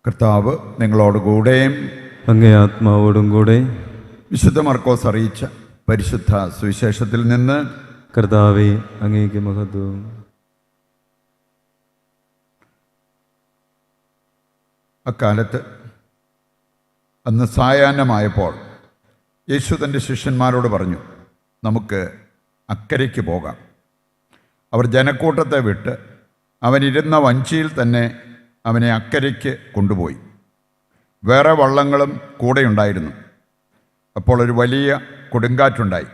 കർത്താവ് നിങ്ങളോടുകൂടെ അങ്ങേ ആത്മാവോടും കൂടെ. വിശുദ്ധ മർക്കോസ് അറിയിച്ച പരിശുദ്ധ സുവിശേഷത്തിൽ നിന്ന്. കർത്താവേ, അങ്ങേക്ക് മഹത്വം. അക്കാലത്ത് അന്ന് സായാഹ്നമായപ്പോൾ യേശു തൻ്റെ ശിഷ്യന്മാരോട് പറഞ്ഞു, നമുക്ക് അക്കരയ്ക്ക് പോകാം. അവർ ജനക്കൂട്ടത്തെ വിട്ട് അവനിരുന്ന വഞ്ചിയിൽ തന്നെ അവനെ അക്കരയ്ക്ക് കൊണ്ടുപോയി. വേറെ വള്ളങ്ങളും കൂടെയുണ്ടായിരുന്നു. അപ്പോൾ ഒരു വലിയ കൊടുങ്കാറ്റുണ്ടായി.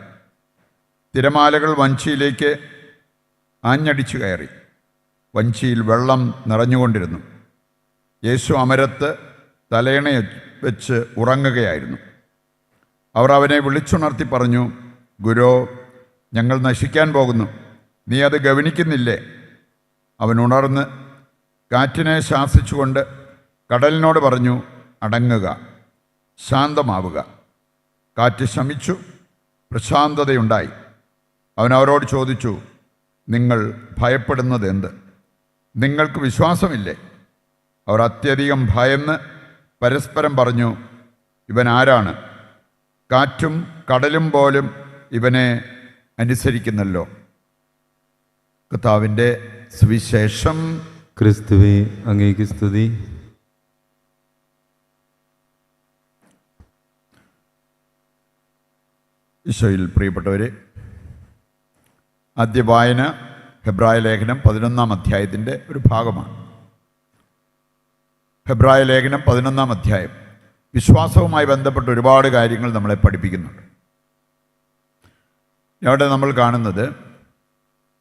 തിരമാലകൾ വഞ്ചിയിലേക്ക് ആഞ്ഞടിച്ചു കയറി. വഞ്ചിയിൽ വെള്ളം നിറഞ്ഞുകൊണ്ടിരുന്നു. യേശു അമരത്ത് തലയണ വെച്ച് ഉറങ്ങുകയായിരുന്നു. അവർ അവനെ വിളിച്ചുണർത്തി പറഞ്ഞു, ഗുരോ, ഞങ്ങൾ നശിക്കാൻ പോകുന്നു, നീ അത് ഗവനിക്കുന്നില്ലേ? അവൻ ഉണർന്ന് കാറ്റിനെ ശാസിച്ചുകൊണ്ട് കടലിനോട് പറഞ്ഞു, അടങ്ങുക, ശാന്തമാവുക. കാറ്റ് ശമിച്ചു, പ്രശാന്തതയുണ്ടായി. അവൻ അവരോട് ചോദിച്ചു, നിങ്ങൾ ഭയപ്പെടുന്നത് എന്ത്? നിങ്ങൾക്ക് വിശ്വാസമില്ലേ? അവർ അത്യധികം ഭയന്ന് പരസ്പരം പറഞ്ഞു, ഇവൻ ആരാണ്? കാറ്റും കടലും പോലും ഇവനെ അനുസരിക്കുന്നല്ലോ. കർത്താവിൻ്റെ സുവിശേഷം. ക്രിസ്തുവേ, അങ്ങേക്ക് സ്തുതി. ഈശോയിൽ പ്രിയപ്പെട്ടവരെ, ആദ്യ വായന ഹെബ്രായ ലേഖനം 11-ാം അധ്യായത്തിൻ്റെ ഒരു ഭാഗമാണ്. ഹെബ്രായ ലേഖനം 11-ാം അധ്യായം വിശ്വാസവുമായി ബന്ധപ്പെട്ട ഒരുപാട് കാര്യങ്ങൾ നമ്മളെ പഠിപ്പിക്കുന്നുണ്ട്. അവിടെ നമ്മൾ കാണുന്നത്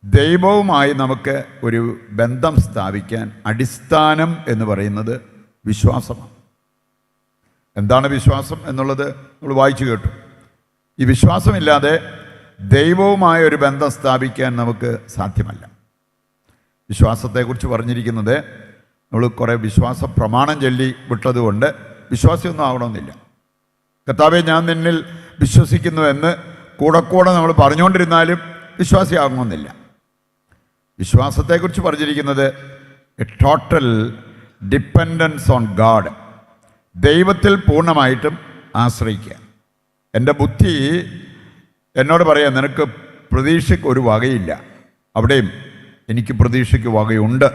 ദൈവവുമായി നമുക്ക് ഒരു ബന്ധം സ്ഥാപിക്കാൻ അടിസ്ഥാനം എന്ന് പറയുന്നത് വിശ്വാസമാണ്. എന്താണ് വിശ്വാസം എന്നുള്ളത് നമ്മൾ വായിച്ചു കേട്ടു. ഈ വിശ്വാസമില്ലാതെ ദൈവവുമായ ഒരു ബന്ധം സ്ഥാപിക്കാൻ നമുക്ക് സാധ്യമല്ല. വിശ്വാസത്തെക്കുറിച്ച് പറഞ്ഞിരിക്കുന്നത് നമ്മൾ കുറേ വിശ്വാസ പ്രമാണം ചൊല്ലി വിട്ടതുകൊണ്ട് വിശ്വാസിയൊന്നും ആകണമെന്നില്ല. കർത്താവേ, ഞാൻ നിന്നിൽ വിശ്വസിക്കുന്നു എന്ന് കൂടെ നമ്മൾ പറഞ്ഞുകൊണ്ടിരുന്നാലും വിശ്വാസിയാകണമെന്നില്ല. വിശ്വാസത്തെക്കുറിച്ച് പറഞ്ഞിരിക്കുന്നത് A total dependence on God, ദൈവത്തിൽ പൂർണ്ണമായിട്ടും ആശ്രയിക്കുക. എൻ്റെ ബുദ്ധി എന്നോട് പറയാം, നിനക്ക് പ്രതീക്ഷയ്ക്ക് ഒരു വകയില്ല, അവിടെയും എനിക്ക് പ്രതീക്ഷയ്ക്ക് വകയുണ്ട്.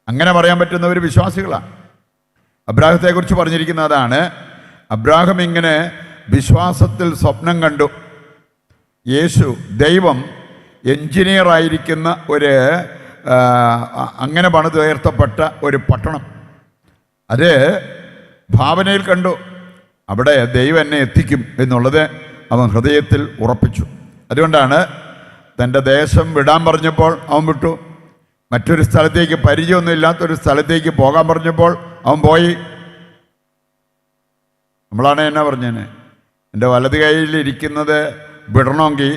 അങ്ങനെ പറയാൻ പറ്റുന്നവർ വിശ്വാസികളാണ്. അബ്രാഹത്തെക്കുറിച്ച് പറഞ്ഞിരിക്കുന്നതാണ്. അബ്രാഹം ഇങ്ങനെ വിശ്വാസത്തിൽ സ്വപ്നം കണ്ടു. യേശു, ദൈവം എൻജിനീയറായിരിക്കുന്ന അങ്ങനെ പണിതുയർത്തപ്പെട്ട ഒരു പട്ടണം, അത് ഭാവനയിൽ കണ്ടു. അവിടെ ദൈവം എന്നെ എത്തിക്കും എന്നുള്ളത് അവൻ ഹൃദയത്തിൽ ഉറപ്പിച്ചു. അതുകൊണ്ടാണ് തൻ്റെ ദേശം വിടാൻ പറഞ്ഞപ്പോൾ അവൻ വിട്ടു. മറ്റൊരു സ്ഥലത്തേക്ക്, പരിചയമൊന്നുമില്ലാത്തൊരു സ്ഥലത്തേക്ക് പോകാൻ പറഞ്ഞപ്പോൾ അവൻ പോയി. നമ്മളാണ് എന്നാ പറഞ്ഞേനെ, എൻ്റെ വലത് കൈയിലിരിക്കുന്നത് വിടണമെങ്കിൽ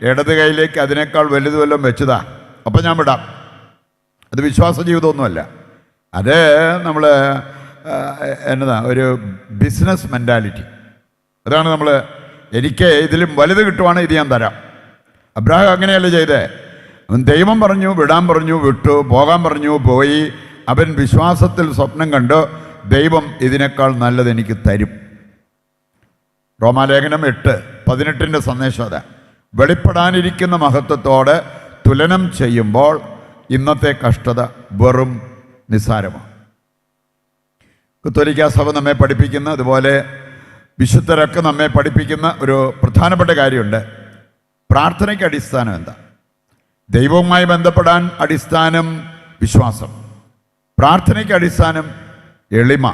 ഇടത് കൈയിലേക്ക് അതിനേക്കാൾ വലുത് വല്ലതും വെച്ചതാ, അപ്പം ഞാൻ വിടാം. അത് വിശ്വാസ ജീവിതമൊന്നുമല്ല. അത് നമ്മൾ എന്നതാ ഒരു ബിസിനസ് മെൻറ്റാലിറ്റി. അതാണ് നമ്മൾ, എനിക്ക് ഇതിലും വലുത് കിട്ടുവാണ്, ഇത് ഞാൻ തരാം. അബ്രാഹാം അങ്ങനെയല്ല ചെയ്തേ. അവൻ ദൈവം പറഞ്ഞു, വിടാൻ പറഞ്ഞു, വിട്ടു. പോകാൻ പറഞ്ഞു, പോയി. അവൻ വിശ്വാസത്തിൽ സ്വപ്നം കണ്ടു, ദൈവം ഇതിനേക്കാൾ നല്ലത് എനിക്ക് തരും. റോമാലേഖനം 8:18 സന്ദേശം അതാ. വെളിപ്പെടാനിരിക്കുന്ന മഹത്വത്തോട് തുലനം ചെയ്യുമ്പോൾ ഇന്നത്തെ കഷ്ടത വെറും നിസ്സാരമാണ്. കത്തോലിക്കാ സഭ നമ്മെ പഠിപ്പിക്കുന്ന, അതുപോലെ വിശുദ്ധരൊക്കെ നമ്മെ പഠിപ്പിക്കുന്ന ഒരു പ്രധാനപ്പെട്ട കാര്യമുണ്ട്. പ്രാർത്ഥനയ്ക്ക് അടിസ്ഥാനം എന്താ? ദൈവവുമായി ബന്ധപ്പെടാൻ അടിസ്ഥാനം വിശ്വാസം. പ്രാർത്ഥനയ്ക്ക് അടിസ്ഥാനം എളിമ.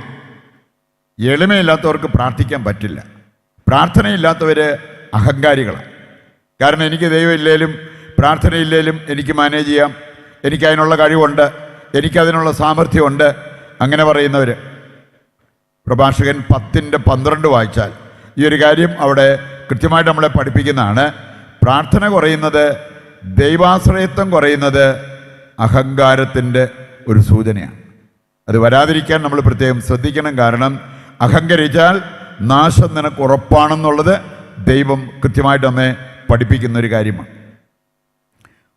എളിമയില്ലാത്തവർക്ക് പ്രാർത്ഥിക്കാൻ പറ്റില്ല. പ്രാർത്ഥനയില്ലാത്തവർ അഹങ്കാരികളാണ്. കാരണം എനിക്ക് ദൈവം ഇല്ലേലും പ്രാർത്ഥനയില്ലേലും എനിക്ക് മാനേജ് ചെയ്യാം, എനിക്കതിനുള്ള കഴിവുണ്ട്, എനിക്കതിനുള്ള സാമർഥ്യമുണ്ട്, അങ്ങനെ പറയുന്നവർ. പ്രഭാഷകൻ 10:12 വായിച്ചാൽ ഈ ഒരു കാര്യം അവിടെ കൃത്യമായിട്ട് നമ്മളെ പഠിപ്പിക്കുന്നതാണ്. പ്രാർത്ഥന കുറയുന്നത്, ദൈവാശ്രയത്വം കുറയുന്നത് അഹങ്കാരത്തിൻ്റെ ഒരു സൂചനയാണ്. അത് വരാതിരിക്കാൻ നമ്മൾ പ്രത്യേകം ശ്രദ്ധിക്കണം. കാരണം അഹങ്കരിച്ചാൽ നാശം നിനക്ക് ഉറപ്പാണെന്നുള്ളത് ദൈവം കൃത്യമായിട്ട് നമ്മെ പഠിപ്പിക്കുന്ന ഒരു കാര്യമാണ്.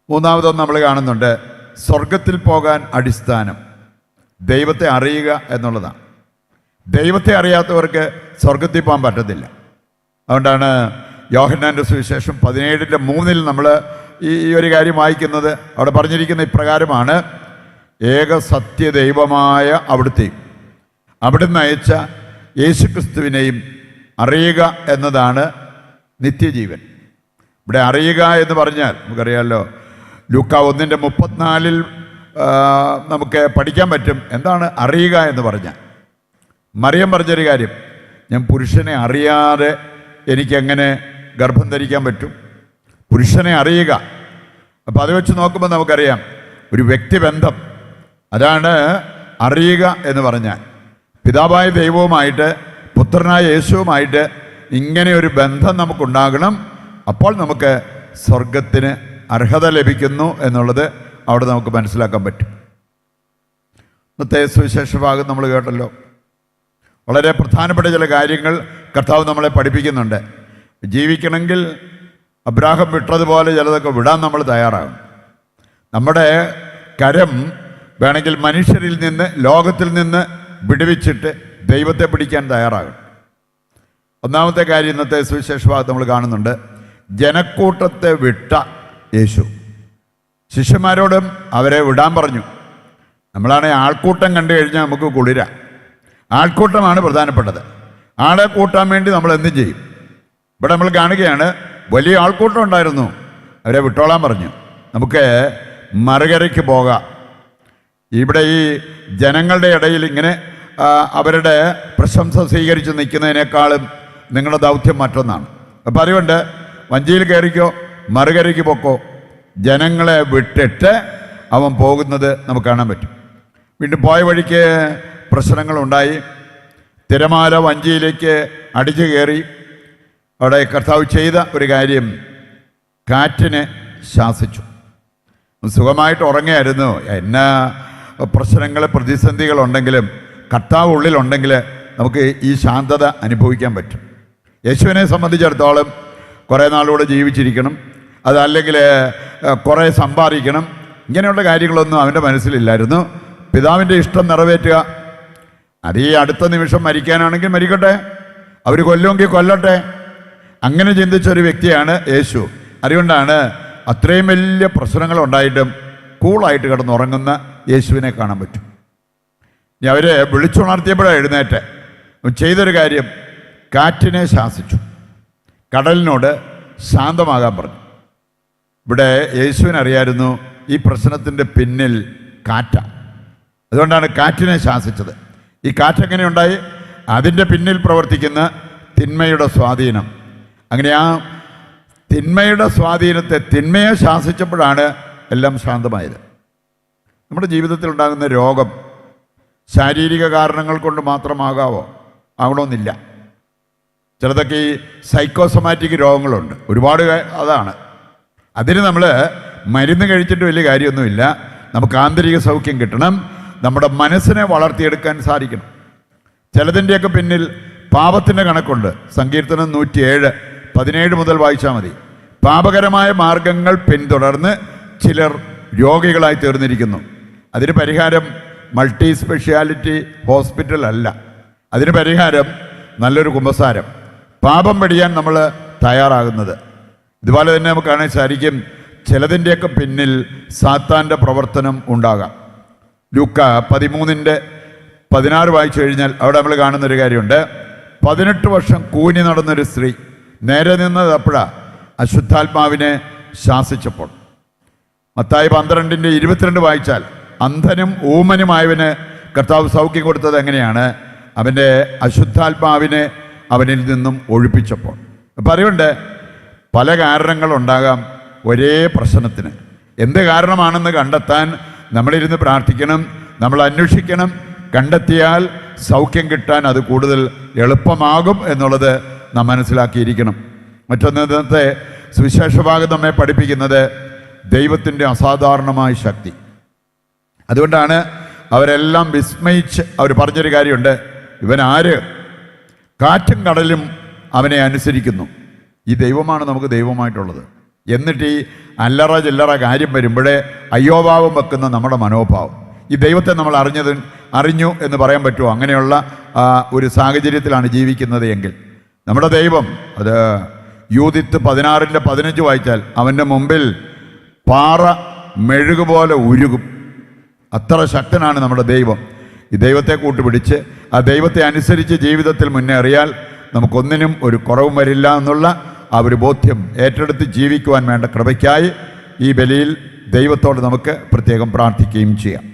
മൂന്നാമതൊന്ന് നമ്മൾ കാണുന്നുണ്ട്, സ്വർഗത്തിൽ പോകാൻ അടിസ്ഥാനം ദൈവത്തെ അറിയുക എന്നുള്ളതാണ്. ദൈവത്തെ അറിയാത്തവർക്ക് സ്വർഗത്തിൽ പോകാൻ പറ്റത്തില്ല. അതുകൊണ്ടാണ് യോഹന്നാൻ്റെ സുവിശേഷം 17:3 നമ്മൾ ഈ ഒരു കാര്യം വായിക്കുന്നത്. അവിടെ പറഞ്ഞിരിക്കുന്ന ഇപ്രകാരമാണ്: ഏക സത്യ ദൈവമായ അവിടുന്ന് അയച്ച യേശുക്രിസ്തുവിനെയും അറിയുക എന്നതാണ് നിത്യജീവൻ. ഇവിടെ അറിയുക എന്ന് പറഞ്ഞാൽ നമുക്കറിയാമല്ലോ, ലൂക്ക 1:34 നമുക്ക് പഠിക്കാൻ പറ്റും എന്താണ് അറിയുക എന്ന് പറഞ്ഞാൽ. മറിയം പറഞ്ഞൊരു കാര്യം: ഞാൻ പുരുഷനെ അറിയാതെ എനിക്കെങ്ങനെ ഗർഭം ധരിക്കാൻ പറ്റും? പുരുഷനെ അറിയുക. അപ്പോൾ അത് വെച്ച് നോക്കുമ്പോൾ നമുക്കറിയാം ഒരു വ്യക്തിബന്ധം, അതാണ് അറിയുക എന്ന് പറഞ്ഞാൽ. പിതാവായ ദൈവവുമായിട്ട് പുത്രനായ യേശുവുമായിട്ട് ഇങ്ങനെ ഒരു ബന്ധം നമുക്കുണ്ടാകണം. അപ്പോൾ നമുക്ക് സ്വർഗത്തിന് അർഹത ലഭിക്കുന്നു എന്നുള്ളത് അവിടെ നമുക്ക് മനസ്സിലാക്കാൻ പറ്റും. ഇന്നത്തെ സുവിശേഷ ഭാഗം നമ്മൾ കേട്ടല്ലോ. വളരെ പ്രധാനപ്പെട്ട ചില കാര്യങ്ങൾ കർത്താവ് നമ്മളെ പഠിപ്പിക്കുന്നുണ്ട്. ജീവിക്കണമെങ്കിൽ അബ്രാഹാം വിട്ടതുപോലെ ചിലതൊക്കെ വിടാൻ നമ്മൾ തയ്യാറാകും. നമ്മുടെ കരം വേണമെങ്കിൽ മനുഷ്യരിൽ നിന്ന്, ലോകത്തിൽ നിന്ന് വിടുവിച്ചിട്ട് ദൈവത്തെ പിടിക്കാൻ തയ്യാറാകും. ഒന്നാമത്തെ കാര്യം ഇന്നത്തെ സുവിശേഷ ഭാഗത്ത് നമ്മൾ കാണുന്നുണ്ട്. ജനക്കൂട്ടത്തെ വിട്ട യേശു ശിഷ്യന്മാരോടും അവരെ വിടാൻ പറഞ്ഞു. നമ്മളാണെങ്കിൽ ആൾക്കൂട്ടം കണ്ടു കഴിഞ്ഞാൽ നമുക്ക് കുളിര. ആൾക്കൂട്ടമാണ് പ്രധാനപ്പെട്ടത്. ആളെ കൂട്ടാൻ വേണ്ടി നമ്മൾ എന്തും ചെയ്യും. ഇവിടെ നമ്മൾ കാണുകയാണ്, വലിയ ആൾക്കൂട്ടം ഉണ്ടായിരുന്നു, അവരെ വിട്ടോളാൻ പറഞ്ഞു. നമുക്ക് മറുകരയ്ക്ക് പോകാം. ഇവിടെ ഈ ജനങ്ങളുടെ ഇടയിൽ ഇങ്ങനെ അവരുടെ പ്രശംസ സ്വീകരിച്ച് നിൽക്കുന്നതിനേക്കാളും നിങ്ങളുടെ ദൗത്യം മറ്റൊന്നാണ്. അപ്പം അതുകൊണ്ട് വഞ്ചിയിൽ കയറിക്കോ, മറുകരയ്ക്ക് പൊക്കോ. ജനങ്ങളെ വിട്ടിട്ട് അവൻ പോകുന്നത് നമുക്ക് കാണാൻ പറ്റും. വീണ്ടും പോയ വഴിക്ക് പ്രശ്നങ്ങളുണ്ടായി. തിരമാല വഞ്ചിയിലേക്ക് അടിച്ചു കയറി. അവിടെ കർത്താവ് ചെയ്ത ഒരു കാര്യം, കാറ്റിനെ ശാസിച്ചു. സുഖമായിട്ട് ഉറങ്ങുകയായിരുന്നു. എന്നാ പ്രശ്നങ്ങൾ, പ്രതിസന്ധികളുണ്ടെങ്കിലും കർത്താവ് ഉള്ളിലുണ്ടെങ്കിൽ നമുക്ക് ഈ ശാന്തത അനുഭവിക്കാൻ പറ്റും. യേശുവിനെ സംബന്ധിച്ചിടത്തോളം കുറേ നാളുകൂടെ ജീവിച്ചിരിക്കണം, അതല്ലെങ്കിൽ കുറേ സമ്പാദിക്കണം, ഇങ്ങനെയുള്ള കാര്യങ്ങളൊന്നും അവൻ്റെ മനസ്സിലില്ലായിരുന്നു. പിതാവിൻ്റെ ഇഷ്ടം നിറവേറ്റുക. അത് ഈ അടുത്ത നിമിഷം മരിക്കാനാണെങ്കിൽ മരിക്കട്ടെ, അവർ കൊല്ലുമെങ്കിൽ കൊല്ലട്ടെ, അങ്ങനെ ചിന്തിച്ചൊരു വ്യക്തിയാണ് യേശു. അതുകൊണ്ടാണ് അത്രയും വലിയ പ്രശ്നങ്ങളുണ്ടായിട്ടും കൂളായിട്ട് കിടന്നുറങ്ങുന്ന യേശുവിനെ കാണാൻ പറ്റും. ഇനി അവർ വിളിച്ചുണർത്തിയപ്പോഴാണ് എഴുന്നേറ്റ് ചെയ്തൊരു കാര്യം, കാറ്റിനെ ശാസിച്ചു, കടലിനോട് ശാന്തമാകാൻ പറഞ്ഞു. ഇവിടെ യേശുവിനറിയായിരുന്നു ഈ പ്രശ്നത്തിൻ്റെ പിന്നിൽ കാറ്റാണ്. അതുകൊണ്ടാണ് കാറ്റിനെ ശാസിച്ചത്. ഈ കാറ്റെങ്ങനെയുണ്ടായി? അതിൻ്റെ പിന്നിൽ പ്രവർത്തിക്കുന്ന തിന്മയുടെ സ്വാധീനം. അങ്ങനെ ആ തിന്മയുടെ സ്വാധീനത്തെ, തിന്മയെ ശാസിച്ചപ്പോഴാണ് എല്ലാം ശാന്തമായത്. നമ്മുടെ ജീവിതത്തിൽ ഉണ്ടാകുന്ന രോഗം ശാരീരിക കാരണങ്ങൾ കൊണ്ട് മാത്രമാകാവോ? ആകണമെന്നില്ല. ചിലതൊക്കെ ഈ സൈക്കോസൊമാറ്റിക് രോഗങ്ങളുണ്ട്, ഒരുപാട്. അതാണ്, അതിന് നമ്മൾ മരുന്ന് കഴിച്ചിട്ട് വലിയ കാര്യമൊന്നുമില്ല. നമുക്ക് ആന്തരിക സൗഖ്യം കിട്ടണം, നമ്മുടെ മനസ്സിനെ വളർത്തിയെടുക്കാൻ സാധിക്കണം. ചിലതിൻ്റെയൊക്കെ പിന്നിൽ പാപത്തിൻ്റെ കണക്കുണ്ട്. സങ്കീർത്തനം 107:17 മുതൽ വായിച്ചാൽ മതി. പാപകരമായ മാർഗങ്ങൾ പിന്തുടർന്ന് ചിലർ രോഗികളായി തീർന്നിരിക്കുന്നു. അതിന് പരിഹാരം മൾട്ടി സ്പെഷ്യാലിറ്റി ഹോസ്പിറ്റൽ അല്ല. അതിന് പരിഹാരം നല്ലൊരു കുമ്പസാരം, പാപം വെടിയാൻ നമ്മൾ തയ്യാറാകുന്നത്. ഇതുപോലെ തന്നെ നമുക്ക് കാണാൻ സാധിക്കും, ചിലതിൻ്റെയൊക്കെ പിന്നിൽ സാത്താൻ്റെ പ്രവർത്തനം ഉണ്ടാകാം. ലൂക്ക 13:16 വായിച്ചു കഴിഞ്ഞാൽ അവിടെ നമ്മൾ കാണുന്നൊരു കാര്യമുണ്ട്. 18 വർഷം കൂനി നടന്നൊരു സ്ത്രീ നേരെ നിന്നത് അപ്പോഴാണ് അശുദ്ധാത്മാവിനെ ശാസിച്ചപ്പോൾ. മത്തായി 12:22 വായിച്ചാൽ അന്ധനും ഊമനുമായവന് കർത്താവ് സൗഖ്യം കൊടുത്തത് എങ്ങനെയാണ്? അവൻ്റെ അശുദ്ധാത്മാവിനെ അവനിൽ നിന്നും ഒഴിപ്പിച്ചപ്പോൾ. അപ്പം അതുകൊണ്ട് പല കാരണങ്ങളുണ്ടാകാം ഒരേ പ്രശ്നത്തിന്. എന്ത് കാരണമാണെന്ന് കണ്ടെത്താൻ നമ്മളിരുന്ന് പ്രാർത്ഥിക്കണം, നമ്മൾ അന്വേഷിക്കണം. കണ്ടെത്തിയാൽ സൗഖ്യം കിട്ടാൻ അത് കൂടുതൽ എളുപ്പമാകും എന്നുള്ളത് നാം മനസ്സിലാക്കിയിരിക്കണം. മറ്റൊന്ന്, ഇന്നത്തെ സുവിശേഷ ഭാഗം നമ്മെ പഠിപ്പിക്കുന്നത് ദൈവത്തിൻ്റെ അസാധാരണമായ ശക്തി. അതുകൊണ്ടാണ് അവരെല്ലാം വിസ്മയിച്ച് അവർ പറഞ്ഞൊരു കാര്യമുണ്ട്, ഇവൻ ആര്? കാറ്റും കടലും അവനെ അനുസരിക്കുന്നു. ഈ ദൈവമാണ് നമുക്ക് ദൈവമായിട്ടുള്ളത്. എന്നിട്ട് ഈ അല്ലറ ചില്ലറ കാര്യം വരുമ്പോഴേ അയ്യോഭാവം വെക്കുന്ന നമ്മുടെ മനോഭാവം. ഈ ദൈവത്തെ നമ്മൾ അറിഞ്ഞു എന്ന് പറയാൻ പറ്റുമോ? അങ്ങനെയുള്ള ഒരു സാഹചര്യത്തിലാണ് ജീവിക്കുന്നത് എങ്കിൽ നമ്മുടെ ദൈവം, അത് യൂതിത്ത് 16:15 വായിച്ചാൽ, അവൻ്റെ മുമ്പിൽ പാറ മെഴുകുപോലെ ഉരുകും. അത്ര ശക്തനാണ് നമ്മുടെ ദൈവം. ഈ ദൈവത്തെ കൂട്ടുപിടിച്ച് ആ ദൈവത്തെ അനുസരിച്ച് ജീവിതത്തിൽ മുന്നേറിയാൽ നമുക്കൊന്നിനും ഒരു കുറവും വരില്ല എന്നുള്ള ആ ഒരു ബോധ്യം ഏറ്റെടുത്ത് ജീവിക്കുവാൻ വേണ്ട കൃപയ്ക്കായി ഈ ബലിയിൽ ദൈവത്തോട് നമുക്ക് പ്രത്യേകം പ്രാർത്ഥിക്കുകയും ചെയ്യാം.